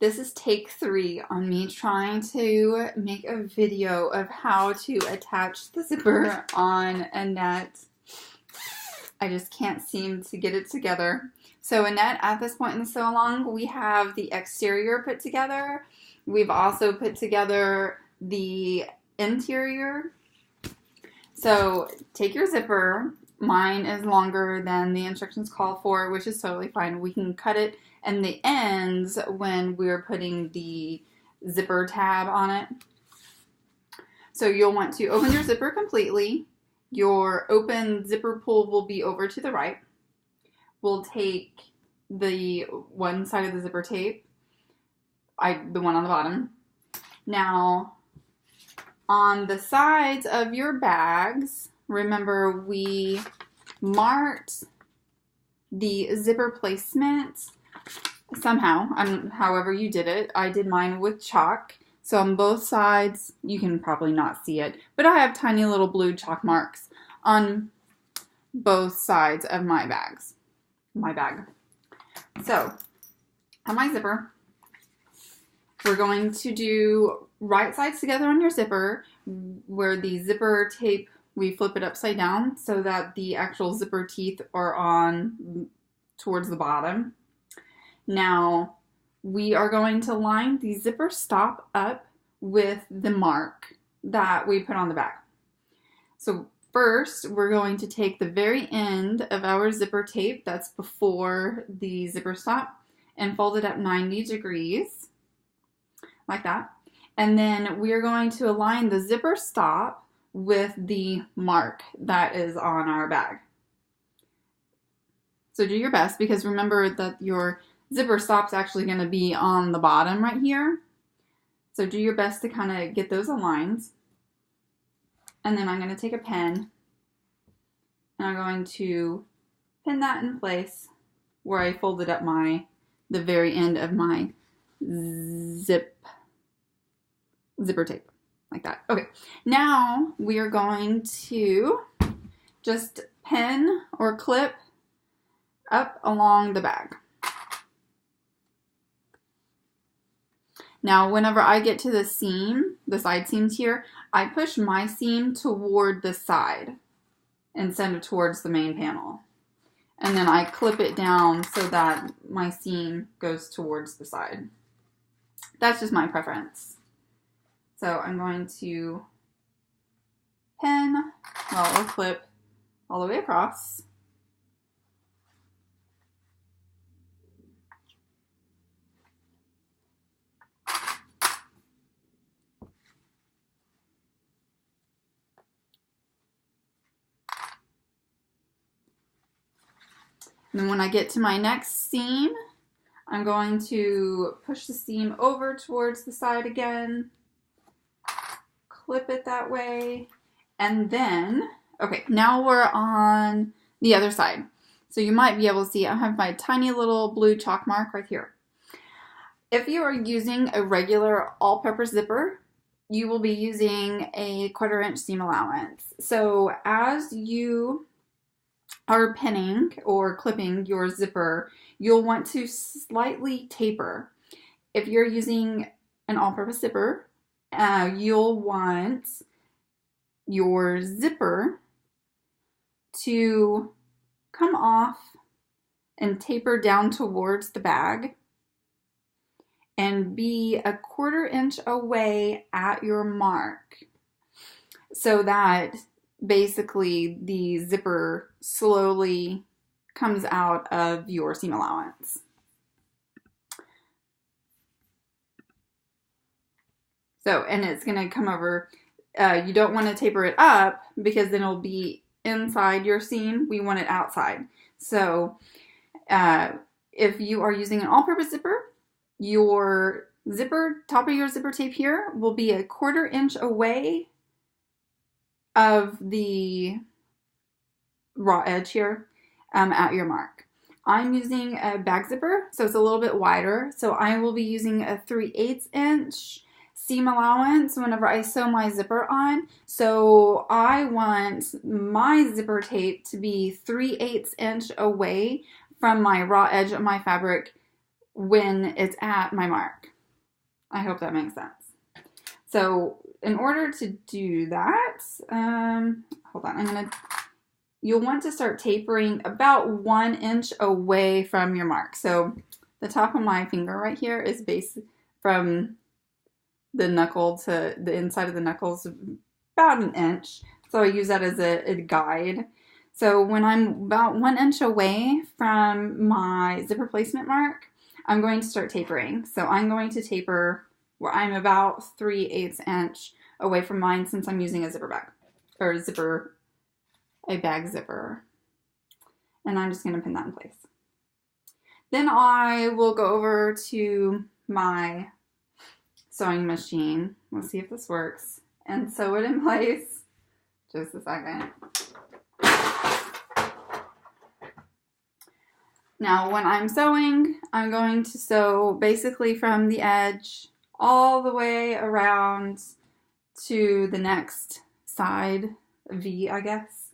This is take 3 on me trying to make a video of how to attach the zipper on Annette. I just can't seem to get it together. So Annette, at this point in the sew along, we have the exterior put together. We've also put together the interior. So take your zipper. Mine is longer than the instructions call for, which is totally fine. We can cut it and the ends when we're putting the zipper tab on it. So you'll want to open your zipper completely. Your open zipper pull will be over to the right. We'll take the one side of the zipper tape, the one on the bottom. Now, on the sides of your bags, remember we marked the zipper placement somehow, however you did it. I did mine with chalk. So on both sides, you can probably not see it, but I have tiny little blue chalk marks on both sides of my bag. So on my zipper, we're going to do right sides together on your zipper, where the zipper tape, we flip it upside down so that the actual zipper teeth are on towards the bottom. Now, we are going to line the zipper stop up with the mark that we put on the back. So first, we're going to take the very end of our zipper tape that's before the zipper stop and fold it up 90 degrees, like that. And then we are going to align the zipper stop with the mark that is on our bag. So do your best, because remember that your zipper stop's actually going to be on the bottom right here. So do your best to kind of get those aligned. And then I'm going to take a pen and I'm going to pin that in place where I folded up the very end of my zipper tape, like that. Okay, now we are going to just pin or clip up along the bag. Now, whenever I get to the seam, the side seams here, I push my seam toward the side instead of towards the main panel. And then I clip it down so that my seam goes towards the side. That's just my preference. So I'm going to pin, or clip all the way across. And then when I get to my next seam, I'm going to push the seam over towards the side again, clip it that way, and then, okay, now we're on the other side. So you might be able to see I have my tiny little blue chalk mark right here. If you are using a regular all-purpose zipper, you will be using a 1/4 inch seam allowance. So as you are pinning or clipping your zipper, you'll want to slightly taper. If you're using an all-purpose zipper, you'll want your zipper to come off and taper down towards the bag and be a 1/4 inch away at your mark, so that basically the zipper slowly comes out of your seam allowance. So, and it's going to come over, you don't want to taper it up because then it'll be inside your seam. We want it outside. So if you are using an all-purpose zipper, your zipper, top of your zipper tape here will be a 1/4 inch away of the raw edge here at your mark. I'm using a bag zipper, so it's a little bit wider. So I will be using a 3/8 inch seam allowance whenever I sew my zipper on. So I want my zipper tape to be 3/8 inch away from my raw edge of my fabric when it's at my mark. I hope that makes sense. So in order to do that, hold on, you'll want to start tapering about 1 inch away from your mark. So the top of my finger right here is from the knuckle to the inside of the knuckles, about 1 inch. So I use that as a guide. So when I'm about 1 inch away from my zipper placement mark, I'm going to start tapering. So I'm going to taper where I'm about 3/8 inch away from mine, since I'm using a zipper bag, or a bag zipper. And I'm just going to pin that in place. Then I will go over to my sewing machine. Let's see if this works. And sew it in place. Just a second. Now when I'm sewing, I'm going to sew basically from the edge all the way around to the next side V, I guess.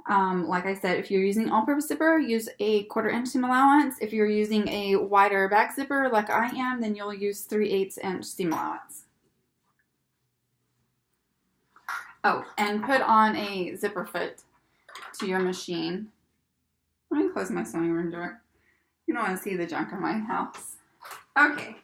Like I said, if you're using all-purpose zipper, use a 1/4 inch seam allowance. If you're using a wider back zipper like I am, then you'll use 3/8 inch seam allowance. Oh, and put on a zipper foot to your machine. Let me close my sewing room door. You don't want to see the junk in my house. Okay.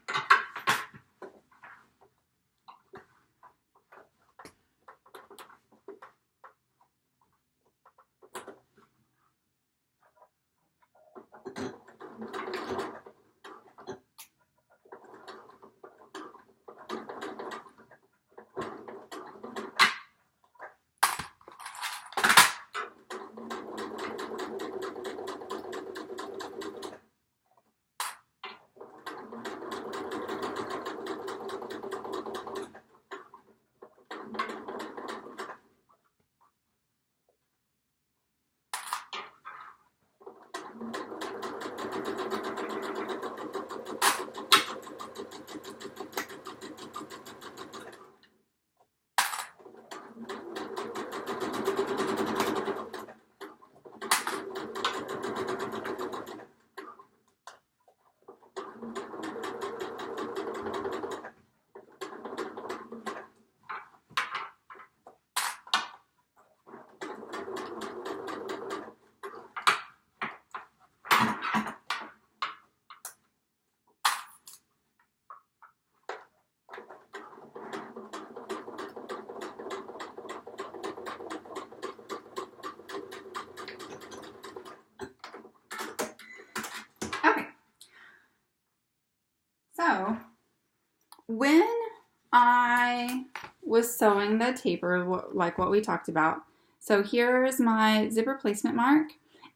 So when I was sewing the taper, like what we talked about, so here's my zipper placement mark,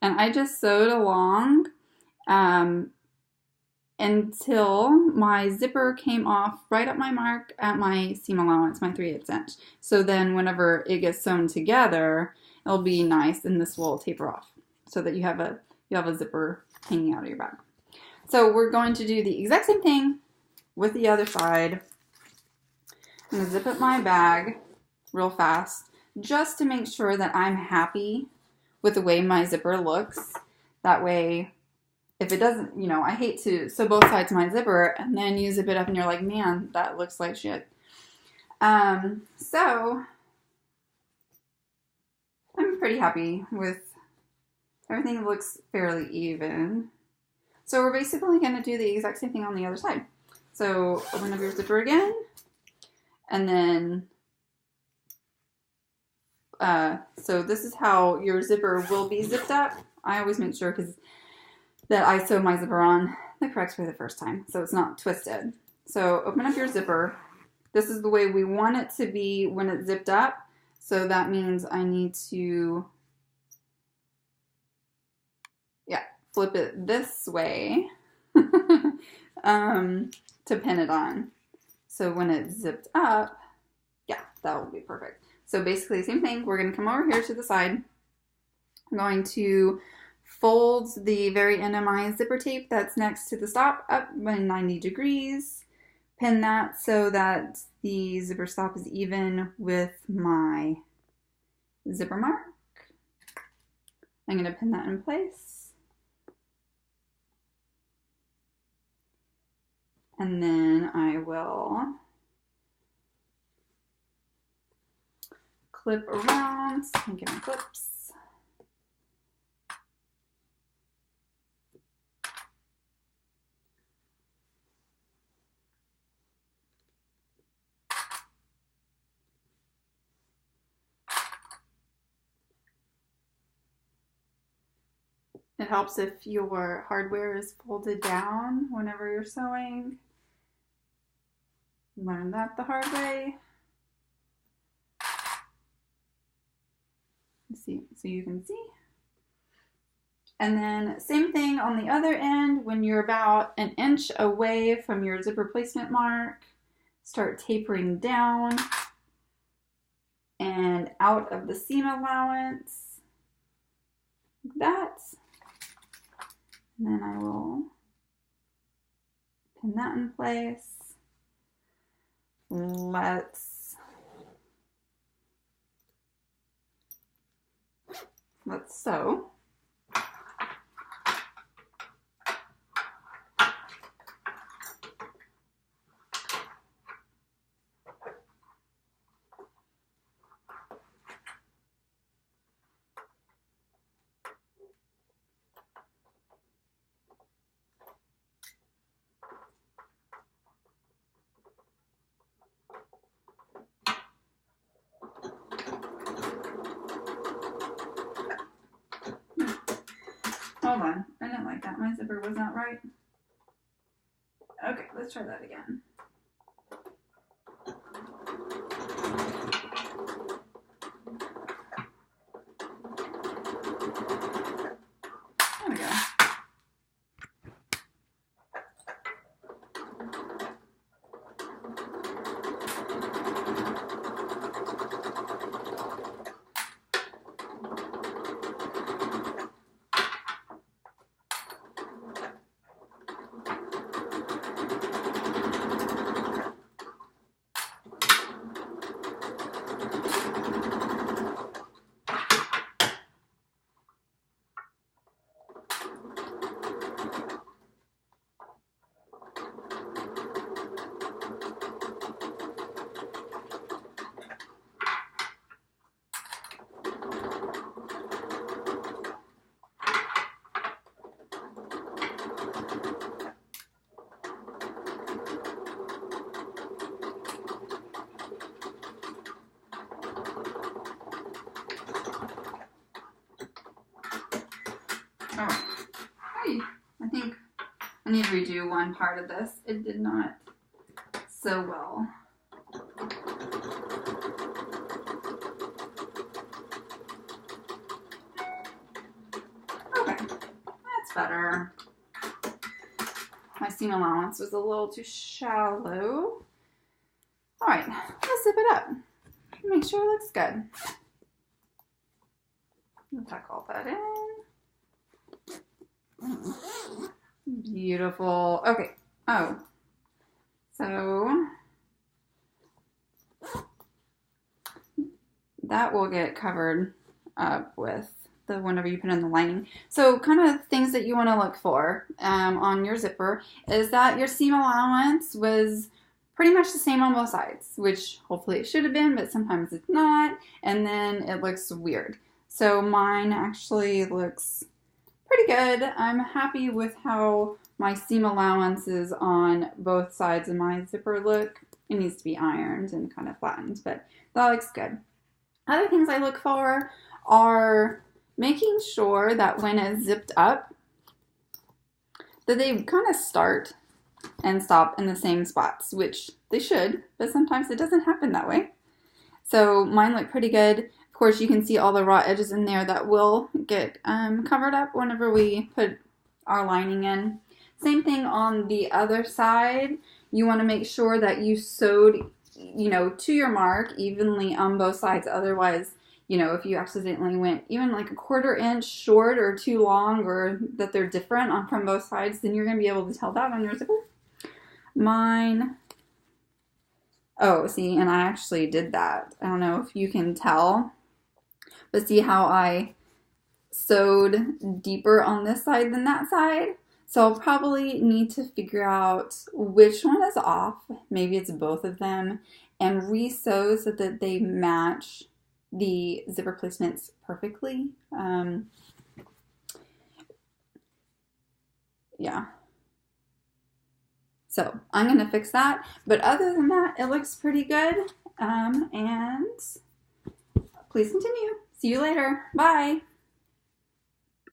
and I just sewed along until my zipper came off right at my mark at my seam allowance, my 3/8 inch. So then whenever it gets sewn together, it'll be nice, and this will taper off so that you have a zipper hanging out of your bag. So we're going to do the exact same thing with the other side. I'm going to zip up my bag real fast just to make sure that I'm happy with the way my zipper looks. That way, if it doesn't, I hate to sew both sides of my zipper and then you zip it up and you're like, man, that looks like shit. So I'm pretty happy with everything. Looks fairly even. So we're basically going to do the exact same thing on the other side. So open up your zipper again, and then, so this is how your zipper will be zipped up. I always make sure that I sew my zipper on the correct way the first time, so it's not twisted. So open up your zipper. This is the way we want it to be when it's zipped up. So that means I need to, flip it this way to pin it on. So when it's zipped up, that will be perfect. So basically the same thing. We're going to come over here to the side. I'm going to fold the very end of my zipper tape that's next to the stop up by 90 degrees. Pin that so that the zipper stop is even with my zipper mark. I'm going to pin that in place. And then I will clip around, get my clips. It helps if your hardware is folded down whenever you're sewing. Learn that the hard way. See, so you can see. And then same thing on the other end. When you're about an inch away from your zipper placement mark, start tapering down and out of the seam allowance, like that. And then I will pin that in place. Let's sew. Hold on, I didn't like that. My zipper was not right. Okay, let's try that again. There we go. All right. Hey, I think I need to redo one part of this. It did not sew well. Okay, that's better. My seam allowance was a little too shallow. All right, let's zip it up. Make sure it looks good. I'll tuck all that in. Beautiful. Okay. Oh, so that will get covered up with the whenever you put in the lining. So kind of things that you want to look for on your zipper is that your seam allowance was pretty much the same on both sides, which hopefully it should have been, but sometimes it's not, and then it looks weird. So mine actually looks pretty good. I'm happy with how my seam allowances on both sides of my zipper look. It needs to be ironed and kind of flattened, but that looks good. Other things I look for are making sure that when it's zipped up, that they kind of start and stop in the same spots, which they should, but sometimes it doesn't happen that way. So mine look pretty good. Of course, you can see all the raw edges in there that will get covered up whenever we put our lining in. Same thing on the other side. You want to make sure that you sewed, to your mark evenly on both sides. Otherwise, if you accidentally went even like a 1/4 inch short or too long, or that they're different from both sides, then you're going to be able to tell that on your zipper. Mine, oh, see, and I actually did that. I don't know if you can tell, but see how I sewed deeper on this side than that side? So I'll probably need to figure out which one is off. Maybe it's both of them, and re-sew so that they match the zipper placements perfectly. Yeah. So I'm going to fix that. But other than that, it looks pretty good. And please continue. See you later. Bye.